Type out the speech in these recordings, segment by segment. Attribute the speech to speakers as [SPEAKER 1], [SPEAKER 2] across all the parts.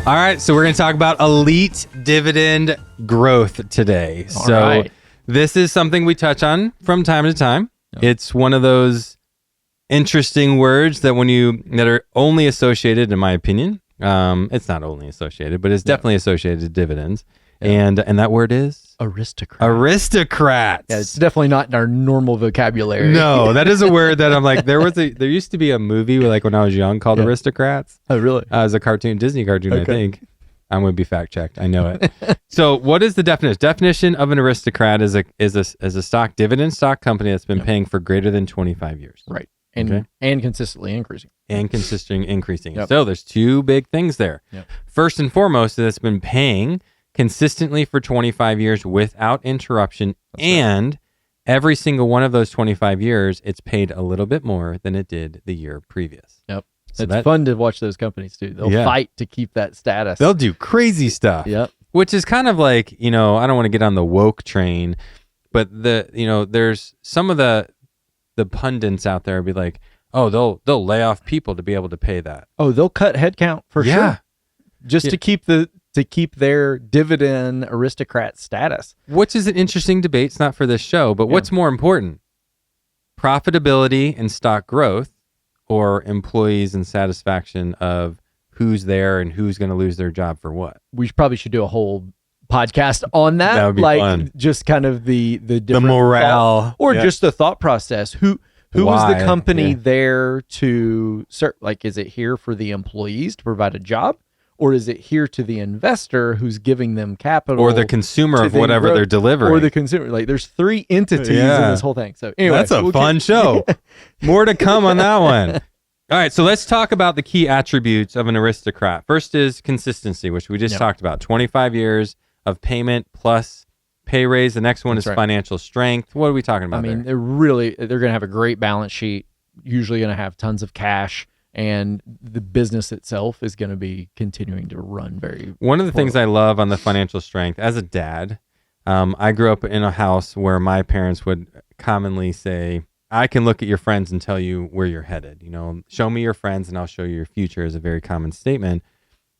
[SPEAKER 1] All right, so we're going to talk about elite dividend growth today. This is something we touch on from time to time. Yep. It's one of those interesting words that that are only associated, in my opinion. It's not only associated, but it's definitely associated to dividends. Yep. And that word is?
[SPEAKER 2] Aristocrat.
[SPEAKER 1] Aristocrats.
[SPEAKER 2] Yeah, it's definitely not in our normal vocabulary.
[SPEAKER 1] No, that is a word that I'm like, there used to be a movie like when I was young called Aristocrats.
[SPEAKER 2] Oh, really?
[SPEAKER 1] It was a cartoon, Disney cartoon, I think. I'm going to be fact checked. I know it. So what is the definition? Definition of an aristocrat is a dividend stock company that's been paying for greater than 25 years.
[SPEAKER 2] Right. And consistently increasing.
[SPEAKER 1] Yep. So there's two big things there.
[SPEAKER 2] Yep.
[SPEAKER 1] First and foremost, it's been paying consistently for 25 years without interruption. Right. Every single one of those 25 years, it's paid a little bit more than it did the year previous.
[SPEAKER 2] Yep. So it's fun to watch those companies too. They'll fight to keep that status.
[SPEAKER 1] They'll do crazy stuff.
[SPEAKER 2] Yep.
[SPEAKER 1] Which is kind of like, I don't want to get on the woke train, but there's some of the pundits out there be like, oh, they'll lay off people to be able to pay that.
[SPEAKER 2] Oh, they'll cut headcount for sure. Just to keep their dividend aristocrat status.
[SPEAKER 1] Which is an interesting debate. It's not for this show, but what's more important? Profitability and stock growth, or employees and satisfaction of who's there and who's going to lose their job for what?
[SPEAKER 2] We probably should do a whole podcast on that.
[SPEAKER 1] That would be fun.
[SPEAKER 2] Just kind of the
[SPEAKER 1] morale
[SPEAKER 2] thought, or just the thought process. Who was the company there to serve? Like, is it here for the employees to provide a job? Or is it here to the investor who's giving them capital?
[SPEAKER 1] Or the consumer of whatever they're delivering.
[SPEAKER 2] Or the consumer. Like, there's three entities in this whole thing. So anyway.
[SPEAKER 1] That's a fun show. More to come on that one. All right, so let's talk about the key attributes of an aristocrat. First is consistency, which we just talked about. 25 years of payment plus pay raise. The next one is financial strength. What are we talking about there?
[SPEAKER 2] They're going to have a great balance sheet, usually going to have tons of cash. And the business itself is going to be continuing to run very
[SPEAKER 1] One of the things I love on the financial strength, as a dad, I grew up in a house where my parents would commonly say, I can look at your friends and tell you where you're headed. Show me your friends and I'll show you your future is a very common statement.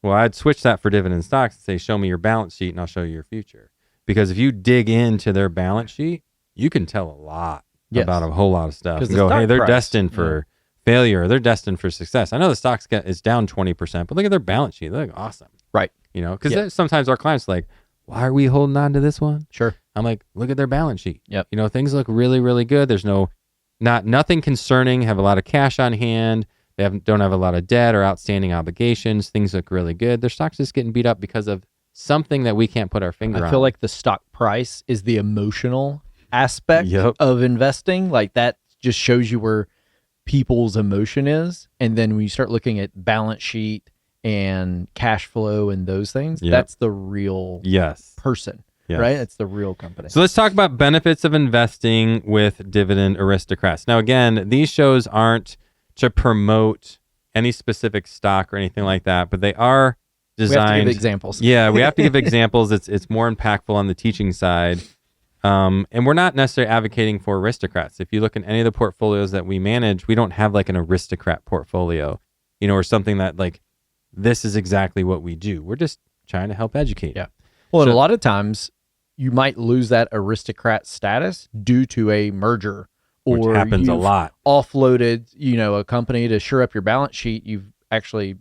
[SPEAKER 1] Well, I'd switch that for dividend stocks and say, show me your balance sheet and I'll show you your future. Because if you dig into their balance sheet, you can tell a lot about a whole lot of stuff. And go, hey, they're destined for failure, they're destined for success. I know the stock is down 20%, but look at their balance sheet. They look awesome.
[SPEAKER 2] Right.
[SPEAKER 1] Because sometimes our clients are like, why are we holding on to this one?
[SPEAKER 2] Sure.
[SPEAKER 1] I'm like, look at their balance sheet.
[SPEAKER 2] Yep.
[SPEAKER 1] Things look really, really good. There's nothing concerning, have a lot of cash on hand. They don't have a lot of debt or outstanding obligations. Things look really good. Their stock's just getting beat up because of something that we can't put our finger on.
[SPEAKER 2] I feel like the stock price is the emotional aspect of investing. Like, that just shows you where people's emotion is, and then when you start looking at balance sheet and cash flow and those things, that's the real person, right? It's the real company.
[SPEAKER 1] So let's talk about benefits of investing with Dividend Aristocrats. Now, again, these shows aren't to promote any specific stock or anything like that, but they are designed.
[SPEAKER 2] We have to give examples.
[SPEAKER 1] Yeah, we have to give examples. It's more impactful on the teaching side. And we're not necessarily advocating for aristocrats. If you look at any of the portfolios that we manage, we don't have like an aristocrat portfolio, or something that like, this is exactly what we do. We're just trying to help educate.
[SPEAKER 2] Yeah. Well, and a lot of times you might lose that aristocrat status due to a merger, or
[SPEAKER 1] which happens a lot.
[SPEAKER 2] Offloaded, a company to shore up your balance sheet. You've actually,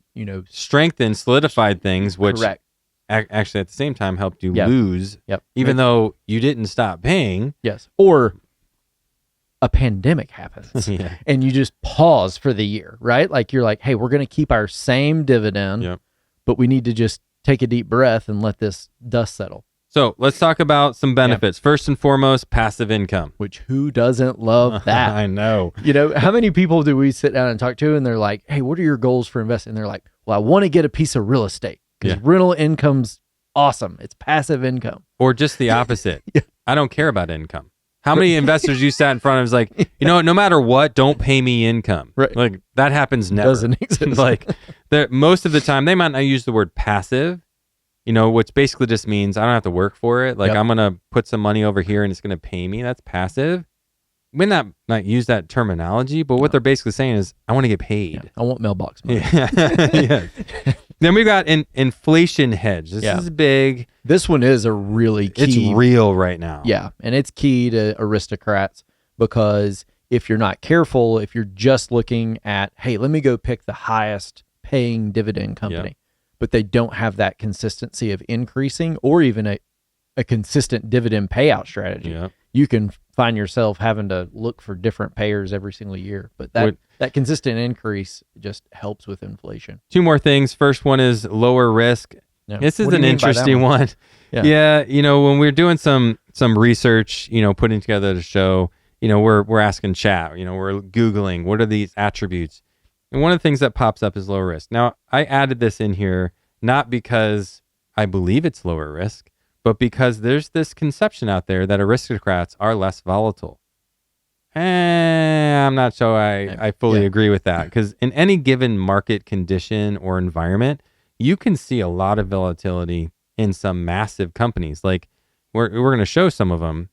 [SPEAKER 1] strengthened, solidified things, which actually at the same time helped you lose, even though you didn't stop paying.
[SPEAKER 2] Yes. Or a pandemic happens and you just pause for the year, right? Like, you're like, hey, we're going to keep our same dividend, but we need to just take a deep breath and let this dust settle.
[SPEAKER 1] So let's talk about some benefits. First and foremost, passive income.
[SPEAKER 2] Which, who doesn't love that?
[SPEAKER 1] I know.
[SPEAKER 2] How many people do we sit down and talk to and they're like, hey, what are your goals for investing? And they're like, well, I want to get a piece of real estate. Because rental income's awesome. It's passive income.
[SPEAKER 1] Or just the opposite. I don't care about income. How many investors you sat in front of is like, no matter what, don't pay me income.
[SPEAKER 2] Right.
[SPEAKER 1] Like, that happens never.
[SPEAKER 2] Doesn't exist.
[SPEAKER 1] Like, most of the time, they might not use the word passive, which basically just means I don't have to work for it. Like, I'm going to put some money over here and it's going to pay me. That's passive. We may not use that terminology, but what they're basically saying is, I want to get paid.
[SPEAKER 2] I want mailbox money.
[SPEAKER 1] Then we've got an inflation hedge. This is big.
[SPEAKER 2] This one is a really key.
[SPEAKER 1] It's real right now.
[SPEAKER 2] Yeah, and it's key to aristocrats because if you're not careful, if you're just looking at, hey, let me go pick the highest paying dividend company, but they don't have that consistency of increasing or even a consistent dividend payout strategy, you can find yourself having to look for different payers every single year. But that consistent increase just helps with inflation.
[SPEAKER 1] Two more things. First one is lower risk. Yeah. This is an interesting one. Yeah. When we're doing some research, putting together the show, we're asking chat, we're Googling, what are these attributes? And one of the things that pops up is lower risk. Now, I added this in here, not because I believe it's lower risk, but because there's this conception out there that aristocrats are less volatile. I'm not sure I fully agree with that, because in any given market condition or environment, you can see a lot of volatility in some massive companies. Like we're going to show some of them.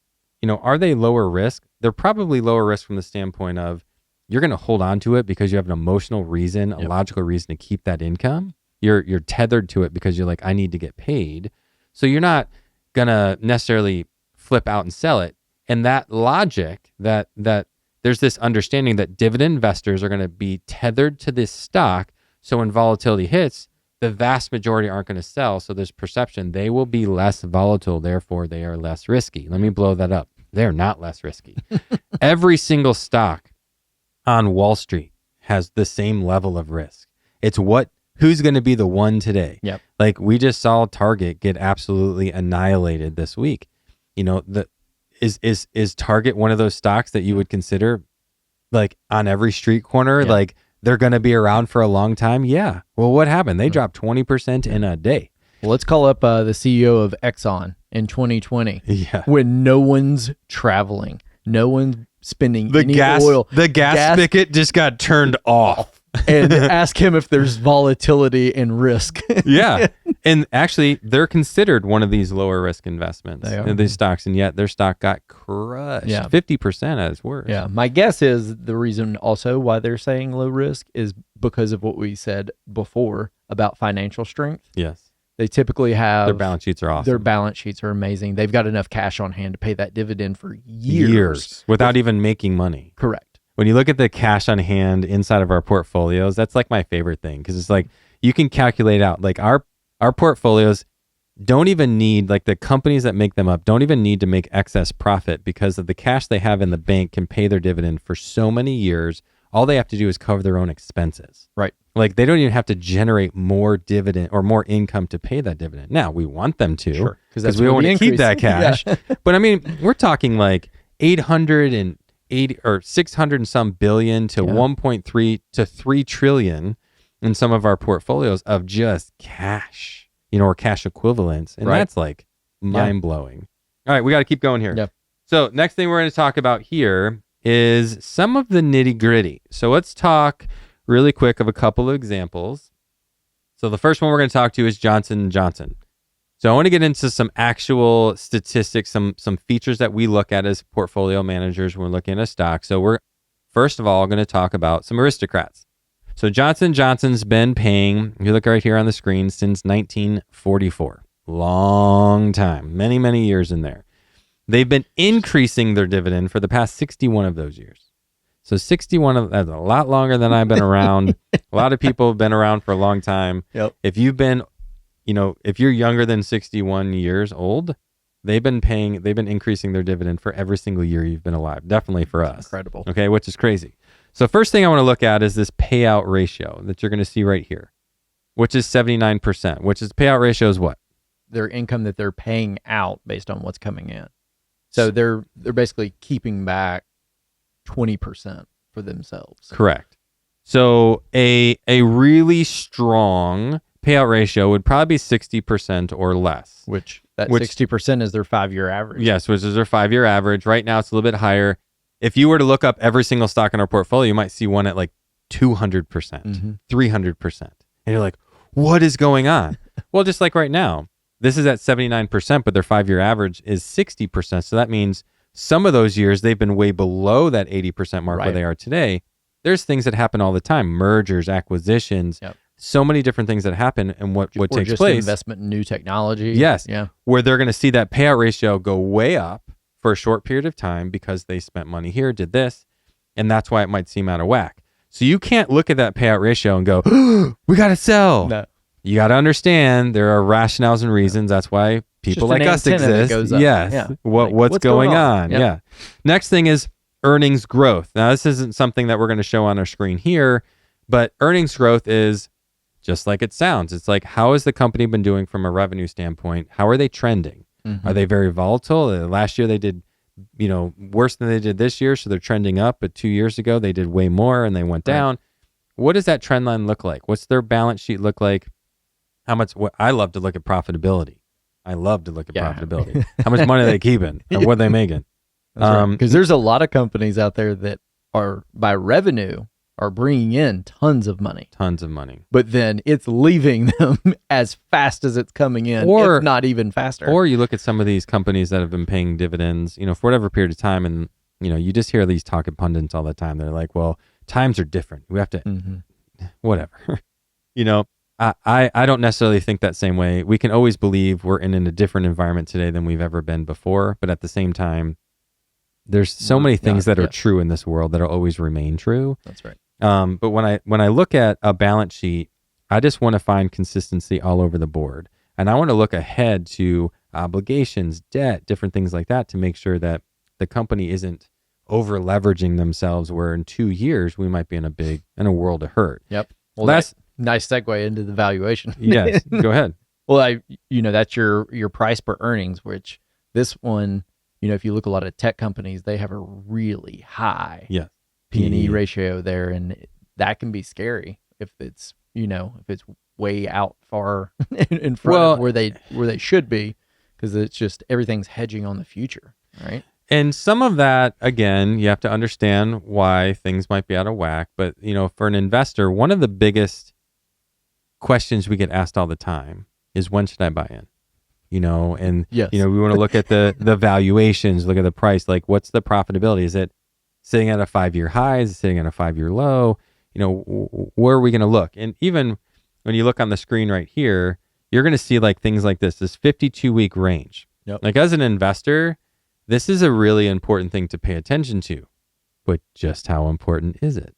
[SPEAKER 1] Are they lower risk? They're probably lower risk from the standpoint of you're going to hold on to it because you have an emotional reason, a logical reason to keep that income. You're tethered to it because you're like, I need to get paid. So you're not going to necessarily flip out and sell it. And that logic, that there's this understanding that dividend investors are going to be tethered to this stock. So when volatility hits, the vast majority aren't going to sell. So there's perception they will be less volatile. Therefore, they are less risky. Let me blow that up. They're not less risky. Every single stock on Wall Street has the same level of risk. It's who's going to be the one today.
[SPEAKER 2] Yep.
[SPEAKER 1] Like we just saw Target get absolutely annihilated this week. Is Target one of those stocks that you would consider like on every street corner? Like they're going to be around for a long time? Yeah. Well, what happened? They dropped 20% in a day.
[SPEAKER 2] Well, let's call up the CEO of Exxon in 2020.
[SPEAKER 1] Yeah.
[SPEAKER 2] When no one's traveling, no one's spending any oil.
[SPEAKER 1] The gas spigot just got turned off.
[SPEAKER 2] And ask him if there's volatility and risk.
[SPEAKER 1] Yeah. And actually, they're considered one of these lower risk investments, these stocks, and yet their stock got crushed. 50% at its worst.
[SPEAKER 2] Yeah. My guess is the reason also why they're saying low risk is because of what we said before about financial strength.
[SPEAKER 1] Yes.
[SPEAKER 2] They typically have...
[SPEAKER 1] Their balance sheets are awesome.
[SPEAKER 2] Their balance sheets are amazing. They've got enough cash on hand to pay that dividend for years.
[SPEAKER 1] Without even making money.
[SPEAKER 2] Correct.
[SPEAKER 1] When you look at the cash on hand inside of our portfolios, that's like my favorite thing, because it's like you can calculate out like our portfolios don't even need, like the companies that make them up don't even need to make excess profit because of the cash they have in the bank can pay their dividend for so many years. All they have to do is cover their own expenses.
[SPEAKER 2] Right.
[SPEAKER 1] Like they don't even have to generate more dividend or more income to pay that dividend. Now we want them to because we want to keep that cash. But I mean, we're talking like 880 or 600 and some billion to 1.3 to 3 trillion in some of our portfolios of just cash, or cash equivalents. And that's like mind blowing. All right, we got to keep going here.
[SPEAKER 2] Yep.
[SPEAKER 1] So next thing we're going to talk about here is some of the nitty gritty. So let's talk really quick of a couple of examples. So the first one we're going to talk to is Johnson & Johnson. So I want to get into some actual statistics, some features that we look at as portfolio managers when we're looking at a stock. So we're first of all going to talk about some aristocrats. So Johnson & Johnson's been paying, if you look right here on the screen, since 1944. Long time, many, many years in there. They've been increasing their dividend for the past 61 of those years. So 61 of that's a lot longer than I've been around. A lot of people have been around for a long time.
[SPEAKER 2] Yep.
[SPEAKER 1] If you've been if you're younger than 61 years old, they've been increasing their dividend for every single year you've been alive. Definitely for us.
[SPEAKER 2] Incredible.
[SPEAKER 1] Okay, which is crazy. So first thing I want to look at is this payout ratio that you're going to see right here, which is 79%, which is payout ratio is what?
[SPEAKER 2] Their income that they're paying out based on what's coming in. So they're basically keeping back 20% for themselves.
[SPEAKER 1] Correct. So a really strong payout ratio would probably be 60% or less.
[SPEAKER 2] Which 60% is their 5-year average.
[SPEAKER 1] Yes, which is their 5-year average. Right now, it's a little bit higher. If you were to look up every single stock in our portfolio, you might see one at like 200%, 300%. And you're like, what is going on? Well, just like right now, this is at 79%, but their 5-year average is 60%. So that means some of those years, they've been way below that 80% mark where they are today. There's things that happen all the time. Mergers, acquisitions, so many different things that happen, and what takes
[SPEAKER 2] just
[SPEAKER 1] place.
[SPEAKER 2] Investment in new technology.
[SPEAKER 1] Yes.
[SPEAKER 2] Yeah.
[SPEAKER 1] Where they're going to see that payout ratio go way up for a short period of time because they spent money here, did this, and that's why it might seem out of whack. So you can't look at that payout ratio and go, we got to sell.
[SPEAKER 2] No.
[SPEAKER 1] You got to understand there are rationales and reasons. That's why people like us exist. Yes. Yeah. What's going on? Yep. Yeah. Next thing is earnings growth. Now, this isn't something that we're going to show on our screen here, but earnings growth is just like it sounds. It's like, how has the company been doing from a revenue standpoint? How are they trending? Mm-hmm. Are they very volatile? Last year they did, worse than they did this year, so they're trending up. But 2 years ago they did way more and they went down. What does that trend line look like? What's their balance sheet look like? How much? I love to look at profitability. Profitability. How much money are they keeping? And what are they making?
[SPEAKER 2] Because there's a lot of companies out there that are, by revenue, are bringing in tons of money. But then it's leaving them as fast as it's coming in, if not even faster.
[SPEAKER 1] Or you look at some of these companies that have been paying dividends, for whatever period of time, and you just hear these talking pundits all the time. They're like, well, times are different. We have to, whatever. I don't necessarily think that same way. We can always believe we're in a different environment today than we've ever been before. But at the same time, there's so many things that are true in this world that'll always remain true.
[SPEAKER 2] That's right.
[SPEAKER 1] But when I look at a balance sheet, I just want to find consistency all over the board. And I want to look ahead to obligations, debt, different things like that to make sure that the company isn't over leveraging themselves where in 2 years we might be in a world of hurt.
[SPEAKER 2] Yep. Well, that's nice segue into the valuation.
[SPEAKER 1] Yes, go ahead.
[SPEAKER 2] Well, that's your price per earnings, which this one, if you look at a lot of tech companies, they have a really high P&E ratio there, and that can be scary if it's way out far in front of where they should be, because it's just everything's hedging on the future, right?
[SPEAKER 1] And some of that, again, you have to understand why things might be out of whack. But for an investor, one of the biggest questions we get asked all the time is, when should I buy in? And
[SPEAKER 2] yes.
[SPEAKER 1] We want to look at the valuations, look at the price, like what's the profitability? Is it sitting at a 5-year high? Is it sitting at a 5-year low? Where are we going to look? And even when you look on the screen right here, you're going to see like things like this 52-week range.
[SPEAKER 2] Yep.
[SPEAKER 1] Like as an investor, this is a really important thing to pay attention to, but just how important is it?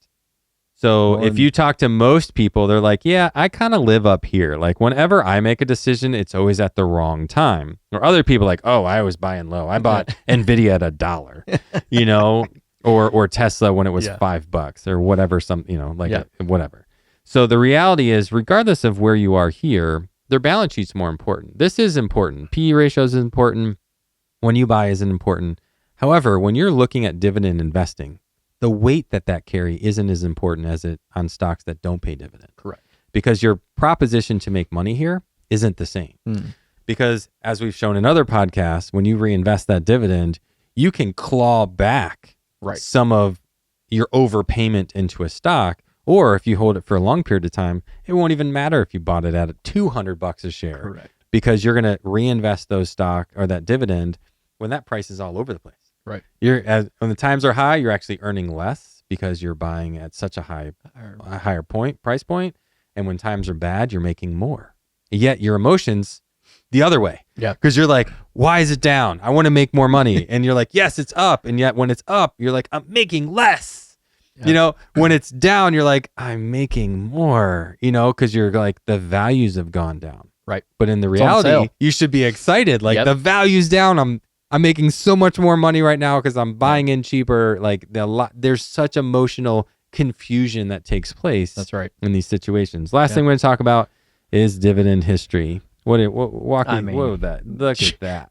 [SPEAKER 1] So if you talk to most people, they're like, yeah, I kind of live up here. Like whenever I make a decision, it's always at the wrong time. Or other people like, oh, I was buying low. I bought NVIDIA at $1, or Tesla when it was $5 or whatever, whatever. So the reality is, regardless of where you are here, their balance sheet's more important. This is important. PE ratios is important. When you buy isn't important. However, when you're looking at dividend investing, the weight that carry isn't as important as it on stocks that don't pay dividend.
[SPEAKER 2] Correct.
[SPEAKER 1] Because your proposition to make money here isn't the same. Because as we've shown in other podcasts, when you reinvest that dividend, you can claw back some of your overpayment into a stock. Or if you hold it for a long period of time, it won't even matter if you bought it at $200 a share.
[SPEAKER 2] Correct.
[SPEAKER 1] Because you're going to reinvest those stock or that dividend when that price is all over the place.
[SPEAKER 2] Right.
[SPEAKER 1] When the times are high, you're actually earning less because you're buying at such a higher price point. And when times are bad, you're making more. Yet your emotions the other way.
[SPEAKER 2] Yeah.
[SPEAKER 1] Because you're like, why is it down? I want to make more money. And you're like, yes, it's up. And yet when it's up, you're like, I'm making less. Yeah. When it's down, you're like, I'm making more, because you're like, the values have gone down.
[SPEAKER 2] Right.
[SPEAKER 1] But in the reality, you should be excited. Like the value's down. I'm making so much more money right now because I'm buying in cheaper. Like there's such emotional confusion that takes place.
[SPEAKER 2] That's right.
[SPEAKER 1] In these situations. Last thing we're going to talk about is dividend history. What look at that.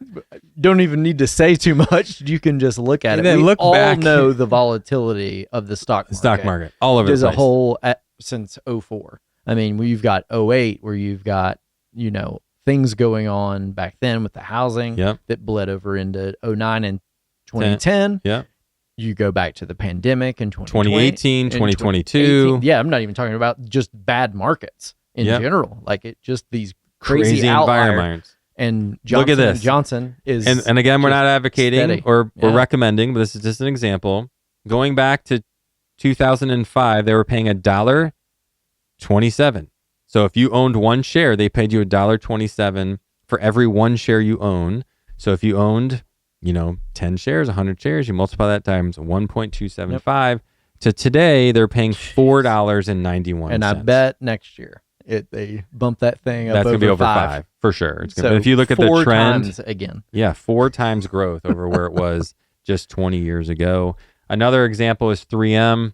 [SPEAKER 2] Don't even need to say too much. You can just look at it. We all know the volatility of the stock market.
[SPEAKER 1] Stock market all over the place.
[SPEAKER 2] There's a whole since 2004. I mean, you've got 2008 where you've got things going on back then with the housing that bled over into 2009 and 2010.
[SPEAKER 1] Yeah.
[SPEAKER 2] You go back to the pandemic in
[SPEAKER 1] 2018, 2022.
[SPEAKER 2] Yeah, I'm not even talking about just bad markets in general. Like just these crazy environments. And
[SPEAKER 1] look at this.
[SPEAKER 2] Johnson is
[SPEAKER 1] and again, we're not advocating or recommending, but this is just an example. Going back to 2005, they were paying $1.27. So if you owned one share, they paid you $1.27 for every one share you own. So if you owned, 10 shares, 100 shares, you multiply that times 1.275. Yep. To today, they're paying $4.91.
[SPEAKER 2] And I bet next year they bump that thing up.
[SPEAKER 1] That's going to be over 5 for sure. But if you look at the trend,
[SPEAKER 2] 4 times again.
[SPEAKER 1] Yeah, 4 times growth over where it was just 20 years ago. Another example is 3M.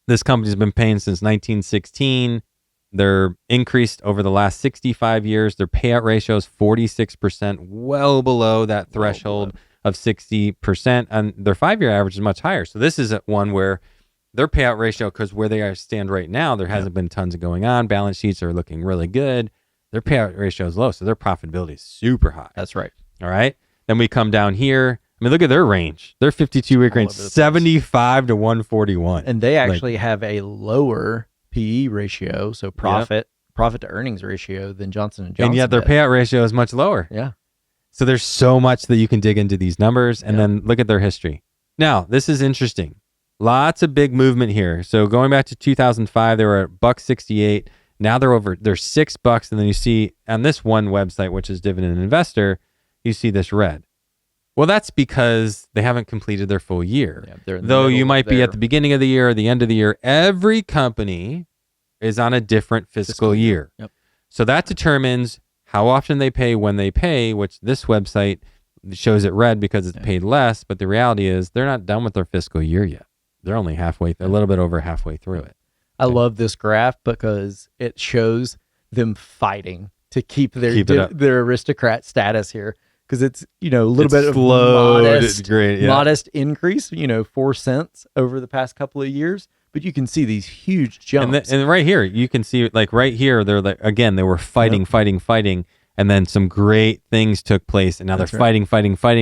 [SPEAKER 1] This company's been paying since 1916. They're increased over the last 65 years. Their payout ratio is 46%, well below that threshold of 60%. And their 5-year average is much higher. So this is one where their payout ratio, because where they stand right now, there hasn't been tons of going on. Balance sheets are looking really good. Their payout ratio is low, so their profitability is super high.
[SPEAKER 2] That's right.
[SPEAKER 1] All right. Then we come down here. I mean, look at their range. Their 52-week range, 75 to 141.
[SPEAKER 2] And they actually have a lower PE ratio, so profit to earnings ratio than Johnson & Johnson.
[SPEAKER 1] And yet their payout ratio is much lower.
[SPEAKER 2] Yeah.
[SPEAKER 1] So there's so much that you can dig into these numbers, and then look at their history. Now, this is interesting. Lots of big movement here. So going back to 2005, they were at $1.68. Now they're $6, and then you see on this one website, which is Dividend Investor, you see this red. Well, that's because they haven't completed their full year. Yeah, though you might be at the beginning of the year or the end of the year. Every company is on a different fiscal year. Yep. So that determines how often they pay, when they pay, which this website shows it red because it's paid less. But the reality is they're not done with their fiscal year yet. They're only a little bit over halfway through it.
[SPEAKER 2] I love this graph because it shows them fighting to keep their aristocrat status here. Because it's, a little bit of modest increase, 4 cents over the past couple of years. But you can see these huge jumps.
[SPEAKER 1] And right here, you can see, right here, they're again, they were fighting. And then some great things took place. And now they're fighting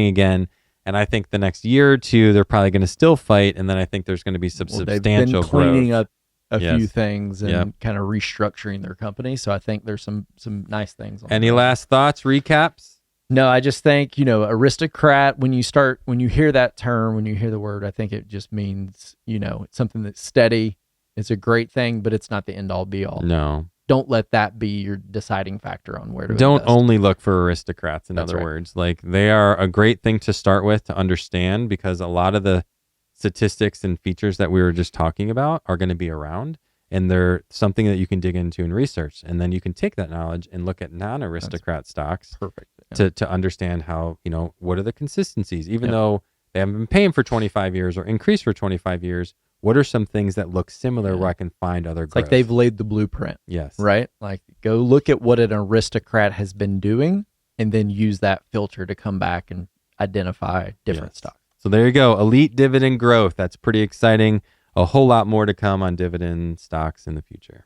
[SPEAKER 1] again. And I think the next year or two, they're probably going to still fight. And then I think there's going to be some substantial growth.
[SPEAKER 2] They've been cleaning up a few things and kind of restructuring their company. So I think there's some nice things.
[SPEAKER 1] Any last thoughts, recaps?
[SPEAKER 2] No, I just think, aristocrat, when you hear that term, when you hear the word, I think it just means, it's something that's steady. It's a great thing, but it's not the end all be all.
[SPEAKER 1] No.
[SPEAKER 2] Don't let that be your deciding factor on where to
[SPEAKER 1] Don't
[SPEAKER 2] invest.
[SPEAKER 1] only look for aristocrats, in other words. They are a great thing to start with, to understand, because a lot of the statistics and features that we were just talking about are going to be around. And they're something that you can dig into and research. And then you can take that knowledge and look at non-aristocrat stocks.
[SPEAKER 2] Perfect.
[SPEAKER 1] To understand how, what are the consistencies? Even though they haven't been paying for 25 years or increased for 25 years, what are some things that look similar where I can find other growth?
[SPEAKER 2] Like they've laid the blueprint.
[SPEAKER 1] Yes.
[SPEAKER 2] Right? Like go look at what an aristocrat has been doing and then use that filter to come back and identify different stocks.
[SPEAKER 1] So there you go. Elite dividend growth. That's pretty exciting. A whole lot more to come on dividend stocks in the future.